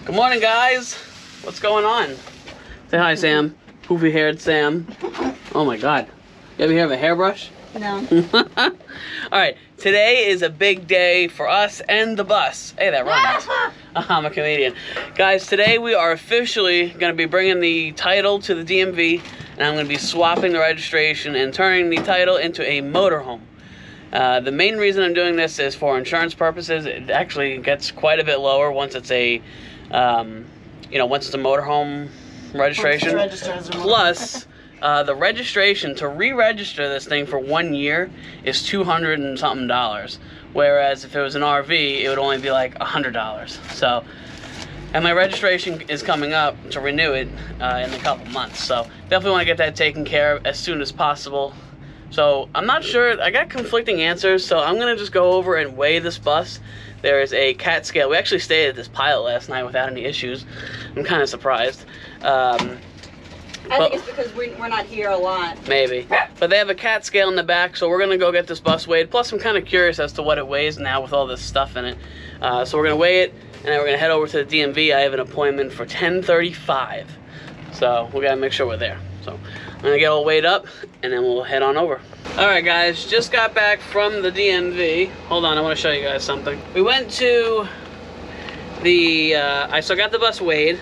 Good morning, guys. What's going on? Say hi, Sam. Poofy haired Sam. Oh my God. You ever hear of a hairbrush? No. Alright, today is a big day for us and the bus. Hey, that rhymes. I'm a comedian. Guys, today we are officially going to be bringing the title to the DMV, and I'm going to be swapping the registration and turning the title into a motorhome. The main reason I'm doing this is for insurance purposes. It actually gets quite a bit lower once it's a, once it's a motorhome registration. Plus, the registration, to re-register this thing for 1 year is $200 and something. Whereas if it was an RV, it would only be like $100. So, and my registration is coming up to renew it in a couple months. So definitely want to get that taken care of as soon as possible. So I'm not sure, I got conflicting answers, so I'm gonna just go over and weigh this bus. There is a CAT scale. We actually stayed at this pilot last night without any issues. I'm kind of surprised. I think it's because we're not here a lot. Maybe. But they have a CAT scale in the back, so we're gonna go get this bus weighed. Plus I'm kind of curious as to what it weighs now with all this stuff in it. So we're gonna weigh it, and then we're gonna head over to the DMV. I have an appointment for 10:35. So we gotta make sure we're there. So I'm gonna get all weighed up, and then we'll head on over. All right, guys, just got back from the DMV. Hold on, I want to show you guys something. We went to the, I got the bus weighed,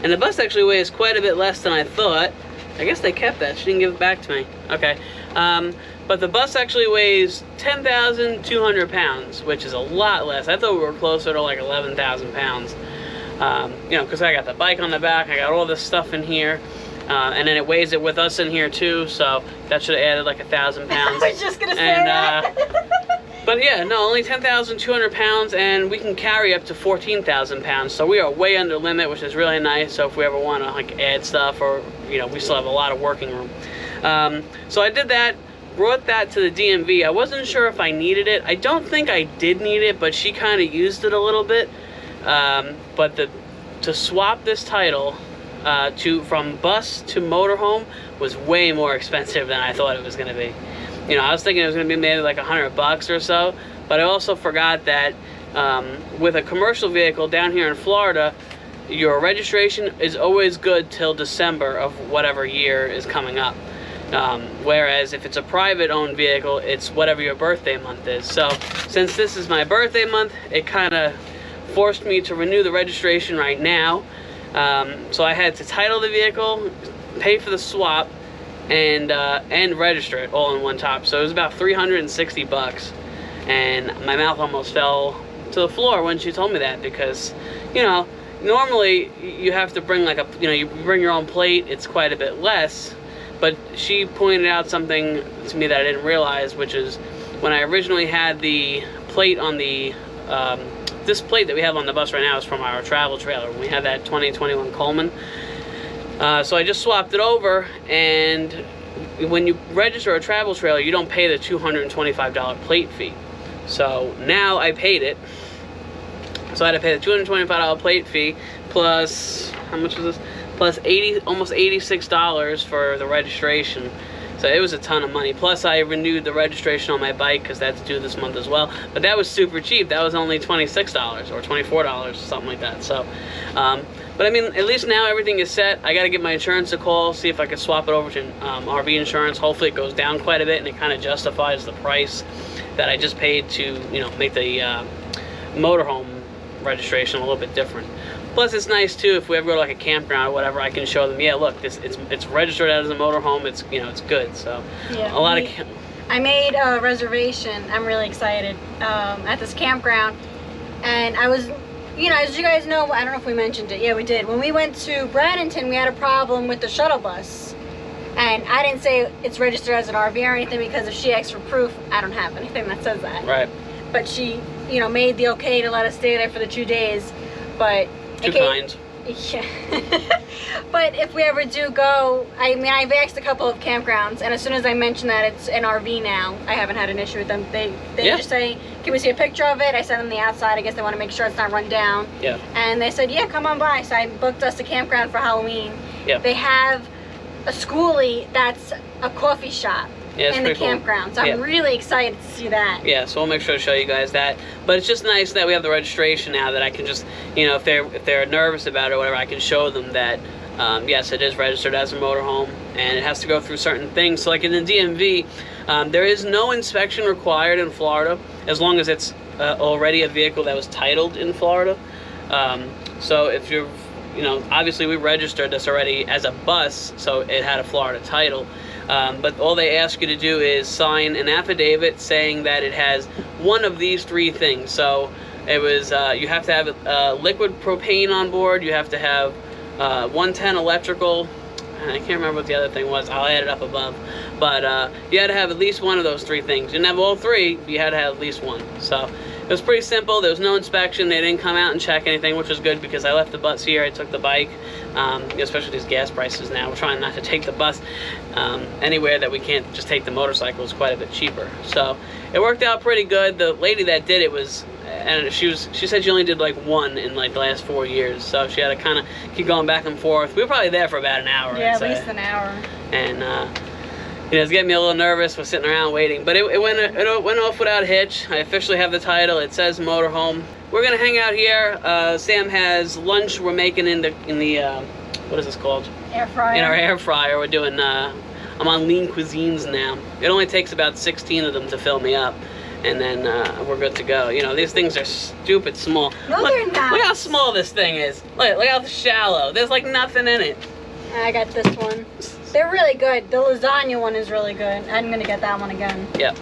and the bus actually weighs quite a bit less than I thought. I guess they kept that. She didn't give it back to me. Okay. But the bus actually weighs 10,200 pounds, which is a lot less. I thought we were closer to like 11,000 pounds. Because I got the bike on the back, I got all this stuff in here. And then it weighs it with us in here too, so that should have added like 1,000 pounds. I was just gonna say that. But yeah, no, only 10,200 pounds, and we can carry up to 14,000 pounds. So we are way under limit, which is really nice. So if we ever want to like add stuff, or we still have a lot of working room. So I did that, brought that to the DMV. I wasn't sure if I needed it. I don't think I did need it, but she kind of used it a little bit. But to swap this title from bus to motorhome was way more expensive than I thought it was going to be. I was thinking it was going to be maybe like $100 or so, but I also forgot that with a commercial vehicle down here in Florida, your registration is always good till December of whatever year is coming up. Whereas if it's a private owned vehicle, it's whatever your birthday month is. So since this is my birthday month, it kind of forced me to renew the registration right now. So I had to title the vehicle, pay for the swap, and register it all in one top. So it was about $360, and my mouth almost fell to the floor when she told me that, because normally you have to bring like you bring your own plate, it's quite a bit less. But she pointed out something to me that I didn't realize, which is when I originally had the plate on the this plate that we have on the bus right now is from our travel trailer. We had that 2021 Coleman. So I just swapped it over, and when you register a travel trailer, you don't pay the $225 plate fee. So now I paid it. So I had to pay the $225 plate fee, plus, how much was this? Plus almost $86 for the registration. So it was a ton of money. Plus I renewed the registration on my bike because that's due this month as well. But that was super cheap. That was only $26 or $24, something like that. So, but I mean, at least now everything is set. I got to get my insurance a call, see if I can swap it over to RV insurance. Hopefully it goes down quite a bit, and it kind of justifies the price that I just paid to, make the motorhome registration a little bit different. Plus, it's nice too if we ever go to like a campground or whatever. I can show them, yeah, look, it's registered as a motorhome. It's it's good. So yeah, I made a reservation. I'm really excited at this campground, and I was, as you guys know, I don't know if we mentioned it. Yeah, we did. When we went to Bradenton, we had a problem with the shuttle bus, and I didn't say it's registered as an RV or anything, because if she asks for proof, I don't have anything that says that. Right. But she, made the okay to let us stay there for the 2 days, but. Too kind. Yeah. But if we ever do go, I mean, I've asked a couple of campgrounds, and as soon as I mention that it's an RV now, I haven't had an issue with them. They just say, can we see a picture of it? I sent them the outside. I guess they want to make sure it's not run down. Yeah. And they said, yeah, come on by. So I booked us a campground for Halloween. Yeah. They have a schoolie that's a coffee shop. Yeah, it's in the pretty cool. campground. So Yeah. I'm really excited to see that. Yeah, so we'll make sure to show you guys that. But it's just nice that we have the registration now, that I can just, you know, if they're nervous about it or whatever, I can show them that yes, it is registered as a motorhome, and it has to go through certain things. So like in the DMV, there is no inspection required in Florida as long as it's already a vehicle that was titled in Florida. So if you're, you know, obviously we registered this already as a bus, so it had a Florida title. But all they ask you to do is sign an affidavit saying that it has one of these three things. So it was, you have to have liquid propane on board, you have to have 110 electrical, and I can't remember what the other thing was, I'll add it up above. But you had to have at least one of those three things. You didn't have all three, you had to have at least one. So it was pretty simple. There was no inspection. They didn't come out and check anything, which was good because I left the bus here. I took the bike, especially these gas prices now. We're trying not to take the bus anywhere that we can't just take the motorcycle. It's quite a bit cheaper. So it worked out pretty good. The lady that did it was, and she said she only did like one in like the last 4 years. So she had to kind of keep going back and forth. We were probably there for about an hour. Yeah, I'd at say. least an hour. And you know, it's getting me a little nervous. We're sitting around waiting, but it went off without a hitch. I officially have the title. It says motorhome. We're gonna hang out here. Sam has lunch. We're making in the what is this called? Air fryer. In our air fryer. We're doing. I'm on lean cuisines now. It only takes about 16 of them to fill me up, and then we're good to go. You know, these things are stupid small. No, they're not. Look how small this thing is. Look how shallow. There's like nothing in it. I got this one. They're really good. The lasagna one is really good. I'm gonna get that one again. Yeah.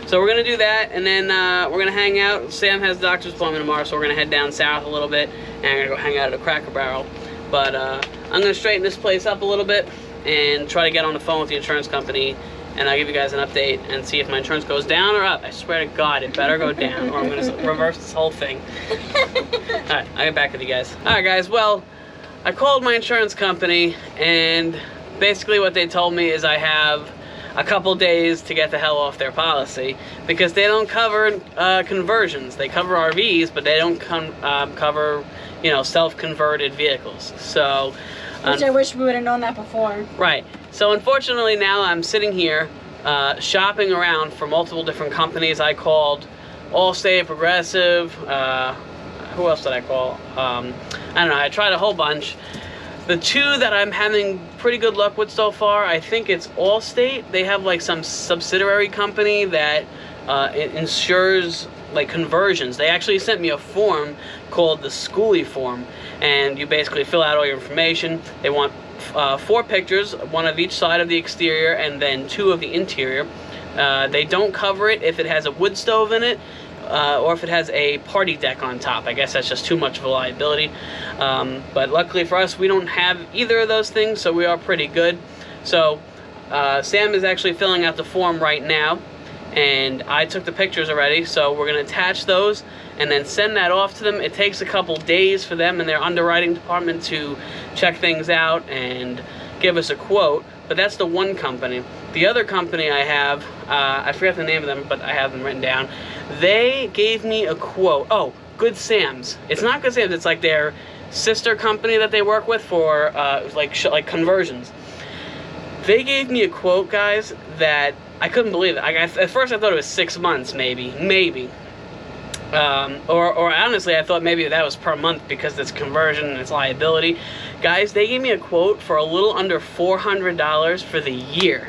So we're gonna do that, and then we're gonna hang out. Sam has doctor's appointment tomorrow, so we're gonna head down south a little bit, and I'm gonna go hang out at a Cracker Barrel. But I'm gonna straighten this place up a little bit and try to get on the phone with the insurance company, and I'll give you guys an update and see if my insurance goes down or up. I swear to God, it better go down, or I'm gonna reverse this whole thing. All right, I'll get back with you guys. All right, guys. Well, I called my insurance company, and basically what they told me is I have a couple days to get the hell off their policy because they don't cover conversions. They cover RVs, but they don't cover, you know, self-converted vehicles. So, which I wish we would have known that before. Right. So unfortunately now I'm sitting here shopping around for multiple different companies. I called Allstate, Progressive, who else did I call? I don't know, I tried a whole bunch. The two that I'm having pretty good luck with so far, I think it's Allstate. They have like some subsidiary company that insures like conversions. They actually sent me a form called the Schoolie form, and you basically fill out all your information. They want 4 pictures, one of each side of the exterior and then 2 of the interior. They don't cover it if it has a wood stove in it, or if it has a party deck on top. I guess that's just too much of a liability. But luckily for us, we don't have either of those things, so we are pretty good. So Sam is actually filling out the form right now, and I took the pictures already, so we're going to attach those and then send that off to them. It takes a couple days for them and their underwriting department to check things out and give us a quote, but that's the one company. The other company I have, I forget the name of them, but I have them written down. They gave me a quote. Oh, Good Sam's. It's not Good Sam's, it's like their sister company that they work with for like conversions. They gave me a quote, guys, that I couldn't believe it. At first I thought it was 6 months, maybe. Or honestly, I thought maybe that was per month because it's conversion and it's liability. Guys, they gave me a quote for a little under $400 for the year.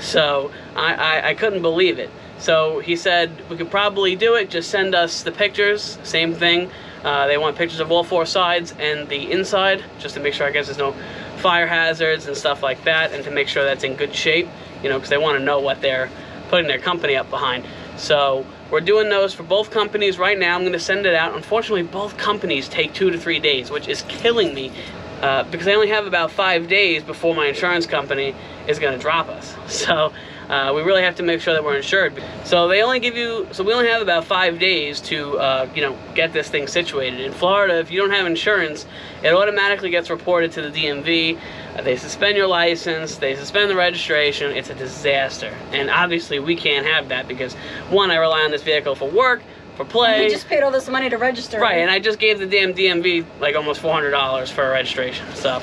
So I couldn't believe it. So he said we could probably do it, just send us the pictures, same thing. They want pictures of all 4 sides and the inside, just to make sure, I guess, there's no fire hazards and stuff like that, and to make sure that's in good shape, you know, because they want to know what they're putting their company up behind. So we're doing those for both companies right now. I'm going to send it out. Unfortunately, both companies take 2 to 3 days, which is killing me because I only have about 5 days before my insurance company is going to drop us. So we really have to make sure that we're insured. So they only give you, so we only have about 5 days to, you know, get this thing situated. In Florida, if you don't have insurance, it automatically gets reported to the DMV. They suspend your license, they suspend the registration. It's a disaster. And obviously we can't have that because, one, I rely on this vehicle for work, for play. And we just paid all this money to register. Right, and I just gave the damn DMV like almost $400 for a registration. So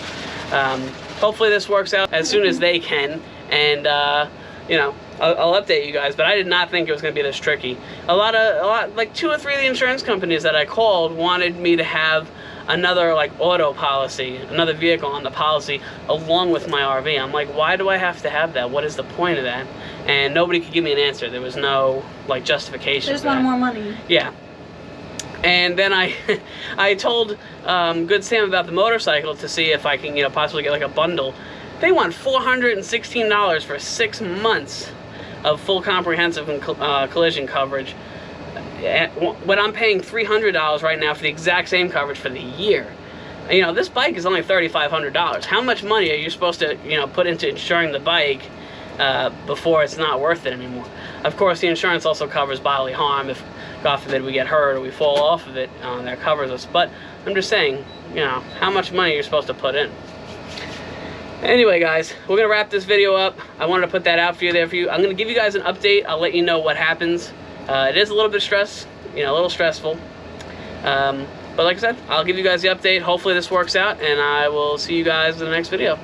hopefully this works out as soon as they can. And you know, I'll update you guys, but I did not think it was going to be this tricky. Like 2 or 3 of the insurance companies that I called wanted me to have another like auto policy, another vehicle on the policy along with my RV. I'm like, why do I have to have that? What is the point of that? And nobody could give me an answer. There was no like justification. They just want more money. Yeah. And then I told Good Sam about the motorcycle to see if I can, you know, possibly get like a bundle. They want $416 for 6 months of full comprehensive and collision coverage, when I'm paying $300 right now for the exact same coverage for the year. You know, this bike is only $3,500. How much money are you supposed to, you know, put into insuring the bike before it's not worth it anymore? Of course, the insurance also covers bodily harm. If, God forbid, we get hurt or we fall off of it, that covers us. But I'm just saying, you know, how much money you're supposed to put in. Anyway, guys, we're going to wrap this video up. I wanted to put that out for you there for you. I'm going to give you guys an update. I'll let you know what happens. It is a little bit a little stressful. But like I said, I'll give you guys the update. Hopefully this works out, and I will see you guys in the next video.